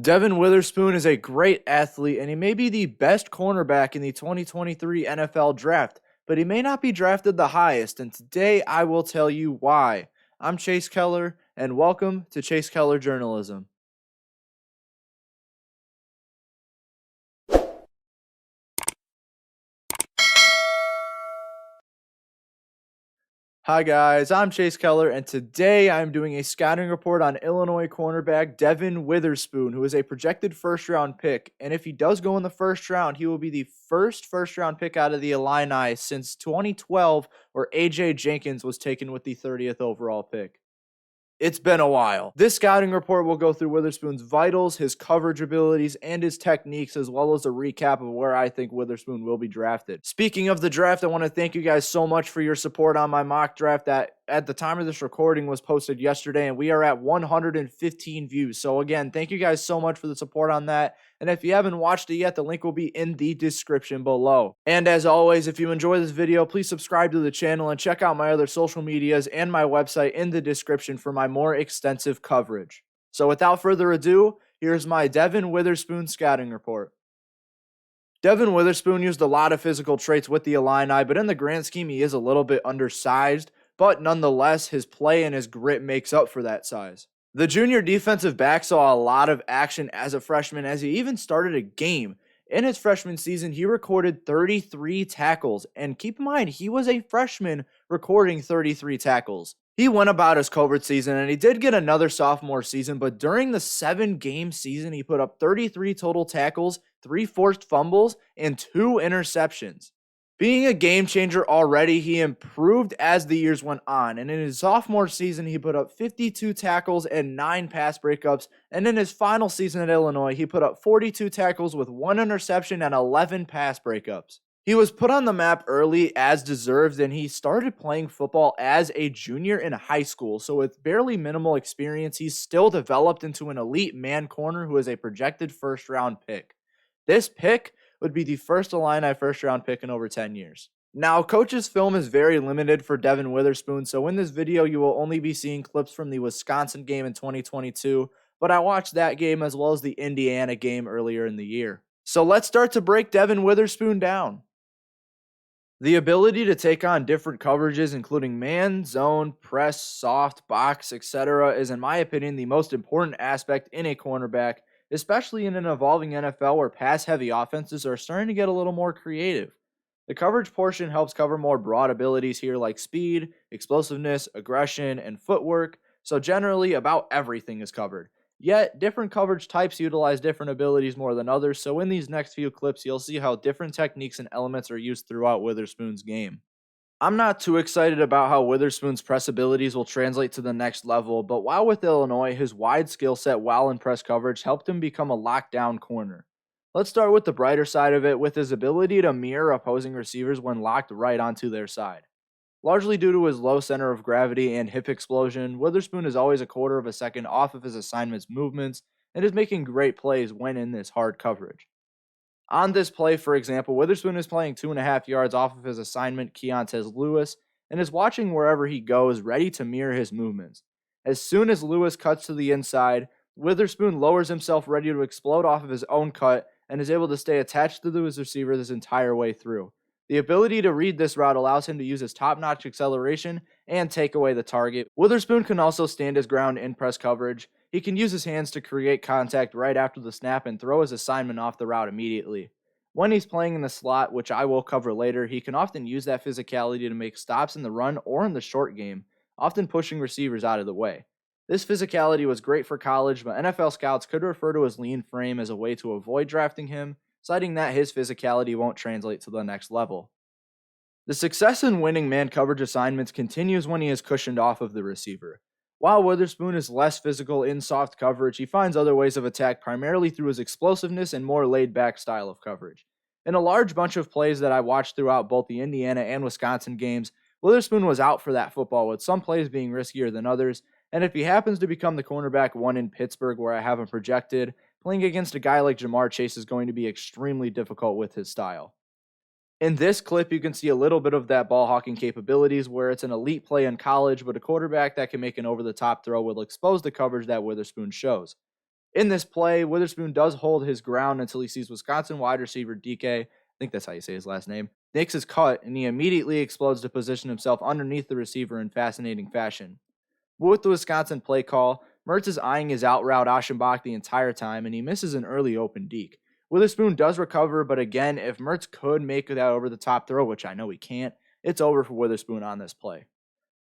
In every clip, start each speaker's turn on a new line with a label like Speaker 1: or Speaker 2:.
Speaker 1: Devon Witherspoon is a great athlete and he may be the best cornerback in the 2023 NFL draft, but he may not be drafted the highest, and today I will tell you why. I'm Chase Keller, and welcome to Chase Keller Journalism. Hi guys, I'm Chase Keller, and today I'm doing a scouting report on Illinois cornerback Devon Witherspoon, who is a projected first-round pick. And if he does go in the first round, he will be the first-round pick out of the Illini since 2012, where A.J. Jenkins was taken with the 30th overall pick. It's been a while. This scouting report will go through Witherspoon's vitals, his coverage abilities, and his techniques, as well as a recap of where I think Witherspoon will be drafted. Speaking of the draft, I want to thank you guys so much for your support on my mock draft that at the time of this recording was posted yesterday, and we are at 115 views. So again, thank you guys so much for the support on that. And if you haven't watched it yet, the link will be in the description below. And as always, if you enjoy this video, please subscribe to the channel and check out my other social medias and my website in the description for my more extensive coverage. So without further ado, here's my Devon Witherspoon scouting report. Devon Witherspoon used a lot of physical traits with the Illini, but in the grand scheme, he is a little bit undersized, but nonetheless, his play and his grit makes up for that size. The junior defensive back saw a lot of action as a freshman, as he even started a game. In his freshman season, he recorded 33 tackles, and keep in mind, he was a freshman recording 33 tackles. He went about his covert season, and he did get another sophomore season, but during the 7-game season, he put up 33 total tackles, 3 forced fumbles, and 2 interceptions. Being a game changer already, he improved as the years went on, and in his sophomore season, he put up 52 tackles and 9 pass breakups, and in his final season at Illinois, he put up 42 tackles with 1 interception and 11 pass breakups. He was put on the map early as deserved, and he started playing football as a junior in high school, so with barely minimal experience, he's still developed into an elite man corner who is a projected first-round pick. This pick would be the first Illini first-round pick in over 10 years. Now, coach's film is very limited for Devon Witherspoon, so in this video, you will only be seeing clips from the Wisconsin game in 2022, but I watched that game as well as the Indiana game earlier in the year. So let's start to break Devon Witherspoon down. The ability to take on different coverages, including man, zone, press, soft, box, etc., is in my opinion the most important aspect in a cornerback, especially in an evolving NFL where pass-heavy offenses are starting to get a little more creative. The coverage portion helps cover more broad abilities here like speed, explosiveness, aggression, and footwork, so generally about everything is covered. Yet, different coverage types utilize different abilities more than others, so in these next few clips, you'll see how different techniques and elements are used throughout Witherspoon's game. I'm not too excited about how Witherspoon's press abilities will translate to the next level, but while with Illinois, his wide skill set while in press coverage helped him become a lockdown corner. Let's start with the brighter side of it, with his ability to mirror opposing receivers when locked right onto their side. Largely due to his low center of gravity and hip explosion, Witherspoon is always a quarter of a second off of his assignment's movements and is making great plays when in this hard coverage. On this play, for example, Witherspoon is playing 2.5 yards off of his assignment, Keontez Lewis, and is watching wherever he goes, ready to mirror his movements. As soon as Lewis cuts to the inside, Witherspoon lowers himself ready to explode off of his own cut and is able to stay attached to his receiver this entire way through. The ability to read this route allows him to use his top-notch acceleration and take away the target. Witherspoon can also stand his ground in press coverage. He can use his hands to create contact right after the snap and throw his assignment off the route immediately. When he's playing in the slot, which I will cover later, he can often use that physicality to make stops in the run or in the short game, often pushing receivers out of the way. This physicality was great for college, but NFL scouts could refer to his lean frame as a way to avoid drafting him, citing that his physicality won't translate to the next level. The success in winning man coverage assignments continues when he is cushioned off of the receiver. While Witherspoon is less physical in soft coverage, he finds other ways of attack primarily through his explosiveness and more laid-back style of coverage. In a large bunch of plays that I watched throughout both the Indiana and Wisconsin games, Witherspoon was out for that football, with some plays being riskier than others, and if he happens to become the cornerback one in Pittsburgh where I have him projected, playing against a guy like Jamar Chase is going to be extremely difficult with his style. In this clip, you can see a little bit of that ball hawking capabilities where it's an elite play in college, but a quarterback that can make an over-the-top throw will expose the coverage that Witherspoon shows. In this play, Witherspoon does hold his ground until he sees Wisconsin wide receiver DK, I think that's how you say his last name, makes his cut, and he immediately explodes to position himself underneath the receiver in fascinating fashion. With the Wisconsin play call, Mertz is eyeing his out route Aschenbach the entire time, and he misses an early open deke. Witherspoon does recover, but again, if Mertz could make that over the top throw, which I know he can't, it's over for Witherspoon on this play.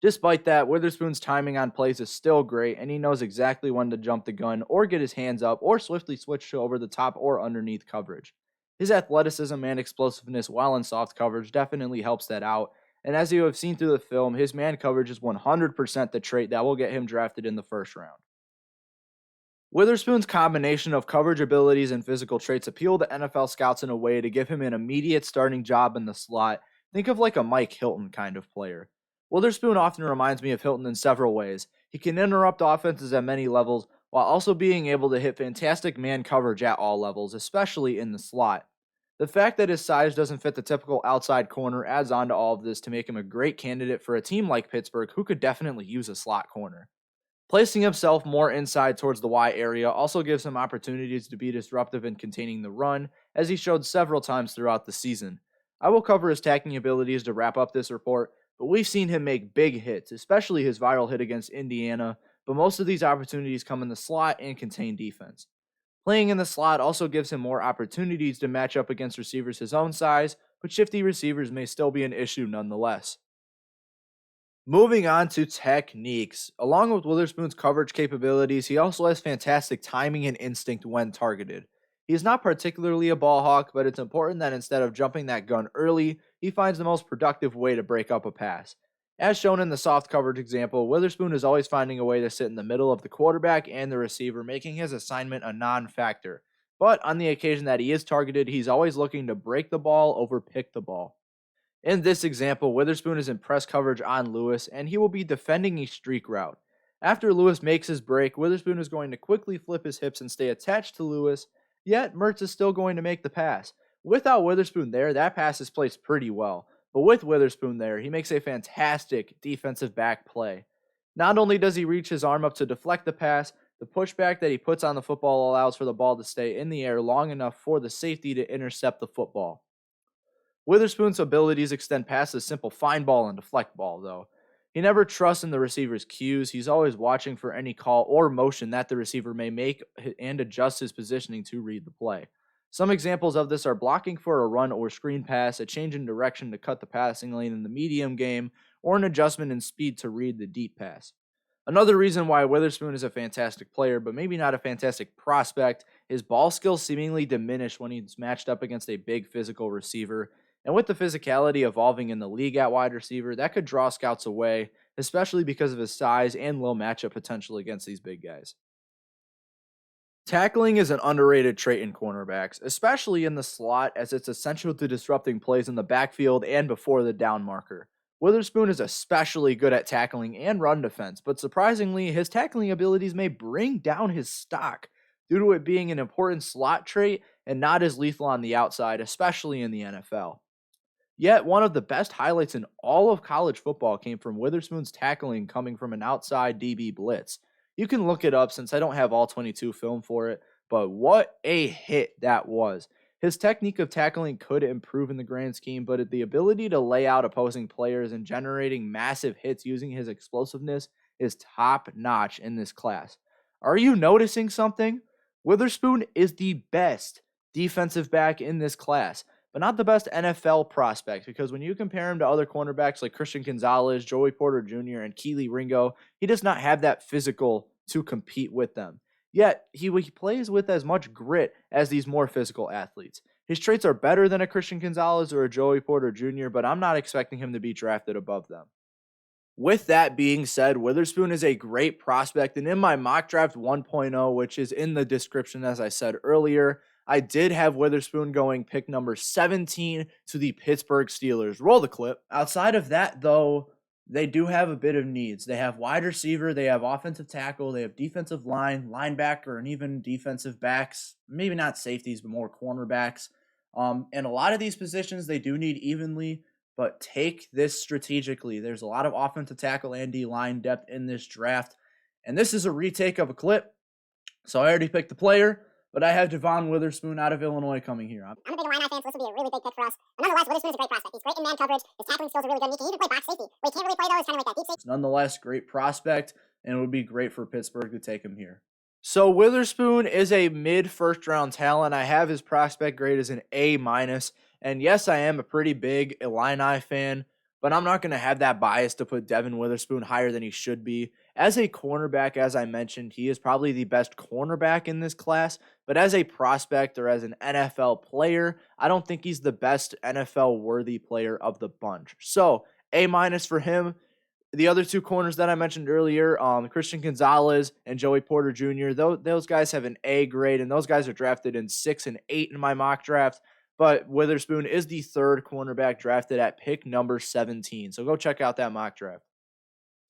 Speaker 1: Despite that, Witherspoon's timing on plays is still great, and he knows exactly when to jump the gun or get his hands up or swiftly switch to over the top or underneath coverage. His athleticism and explosiveness while in soft coverage definitely helps that out, and as you have seen through the film, his man coverage is 100% the trait that will get him drafted in the first round. Witherspoon's combination of coverage abilities and physical traits appeal to NFL scouts in a way to give him an immediate starting job in the slot. Think of like a Mike Hilton kind of player. Witherspoon often reminds me of Hilton in several ways. He can interrupt offenses at many levels while also being able to hit fantastic man coverage at all levels, especially in the slot. The fact that his size doesn't fit the typical outside corner adds on to all of this to make him a great candidate for a team like Pittsburgh, who could definitely use a slot corner. Placing himself more inside towards the Y area also gives him opportunities to be disruptive in containing the run, as he showed several times throughout the season. I will cover his tackling abilities to wrap up this report, but we've seen him make big hits, especially his viral hit against Indiana, but most of these opportunities come in the slot and contain defense. Playing in the slot also gives him more opportunities to match up against receivers his own size, but shifty receivers may still be an issue nonetheless. Moving on to techniques. Along with Witherspoon's coverage capabilities, he also has fantastic timing and instinct when targeted. He is not particularly a ball hawk, but it's important that instead of jumping that gun early, he finds the most productive way to break up a pass. As shown in the soft coverage example, Witherspoon is always finding a way to sit in the middle of the quarterback and the receiver, making his assignment a non-factor. But on the occasion that he is targeted, he's always looking to break the ball over pick the ball. In this example, Witherspoon is in press coverage on Lewis, and he will be defending a streak route. After Lewis makes his break, Witherspoon is going to quickly flip his hips and stay attached to Lewis, yet Mertz is still going to make the pass. Without Witherspoon there, that pass is placed pretty well, but with Witherspoon there, he makes a fantastic defensive back play. Not only does he reach his arm up to deflect the pass, the pushback that he puts on the football allows for the ball to stay in the air long enough for the safety to intercept the football. Witherspoon's abilities extend past the simple find ball and deflect ball, though. He never trusts in the receiver's cues. He's always watching for any call or motion that the receiver may make and adjust his positioning to read the play. Some examples of this are blocking for a run or screen pass, a change in direction to cut the passing lane in the medium game, or an adjustment in speed to read the deep pass. Another reason why Witherspoon is a fantastic player, but maybe not a fantastic prospect, his ball skills seemingly diminish when he's matched up against a big physical receiver. And with the physicality evolving in the league at wide receiver, that could draw scouts away, especially because of his size and low matchup potential against these big guys. Tackling is an underrated trait in cornerbacks, especially in the slot, as it's essential to disrupting plays in the backfield and before the down marker. Witherspoon is especially good at tackling and run defense, but surprisingly, his tackling abilities may bring down his stock due to it being an important slot trait and not as lethal on the outside, especially in the NFL. Yet, one of the best highlights in all of college football came from Witherspoon's tackling coming from an outside DB blitz. You can look it up since I don't have all 22 film for it, but what a hit that was. His technique of tackling could improve in the grand scheme, but the ability to lay out opposing players and generating massive hits using his explosiveness is top notch in this class. Are you noticing something? Witherspoon is the best defensive back in this class, but not the best NFL prospect, because when you compare him to other cornerbacks like Christian Gonzalez, Joey Porter Jr., and Keely Ringo, he does not have that physical to compete with them. Yet, he plays with as much grit as these more physical athletes. His traits are better than a Christian Gonzalez or a Joey Porter Jr., but I'm not expecting him to be drafted above them. With that being said, Witherspoon is a great prospect, and in my mock draft 1.0, which is in the description as I said earlier, I did have Witherspoon going pick number 17 to the Pittsburgh Steelers. Roll the clip. Outside of that, though, they do have a bit of needs. They have wide receiver, they have offensive tackle, they have defensive line, linebacker, and even defensive backs. Maybe not safeties, but more cornerbacks. And a lot of these positions they do need evenly, but take this strategically. There's a lot of offensive tackle and D-line depth in this draft. And this is a retake of a clip. So I already picked the player, but I have Devon Witherspoon out of Illinois coming here.
Speaker 2: I'm a big Illini fan, so this will be a really big pick for us. But nonetheless, Witherspoon's a great prospect. He's great in man coverage. His tackling skills are really good. He can even play box safety. What he can't really play, though, is kind of like that deep safety.
Speaker 1: Nonetheless, great prospect, and it would be great for Pittsburgh to take him here. So Witherspoon is a mid-first round talent. I have his prospect grade as an A-. And yes, I am a pretty big Illini fan, but I'm not going to have that bias to put Devon Witherspoon higher than he should be. As a cornerback, as I mentioned, he is probably the best cornerback in this class, but as a prospect or as an NFL player, I don't think he's the best NFL-worthy player of the bunch. So A- for him. The other two corners that I mentioned earlier, Christian Gonzalez and Joey Porter Jr., those guys have an A grade, and those guys are drafted in 6 and 8 in my mock draft. But Witherspoon is the third cornerback drafted at pick number 17. So go check out that mock draft.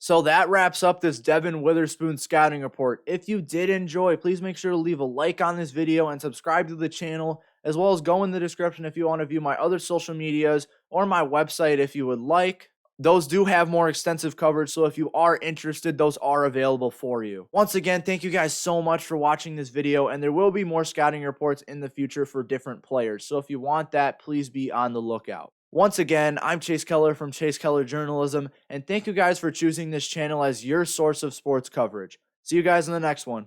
Speaker 1: So that wraps up this Devon Witherspoon scouting report. If you did enjoy, please make sure to leave a like on this video and subscribe to the channel, as well as go in the description if you want to view my other social medias or my website if you would like. Those do have more extensive coverage, so if you are interested, those are available for you. Once again, thank you guys so much for watching this video, and there will be more scouting reports in the future for different players. So if you want that, please be on the lookout. Once again, I'm Chase Keller from Chase Keller Journalism, and thank you guys for choosing this channel as your source of sports coverage. See you guys in the next one.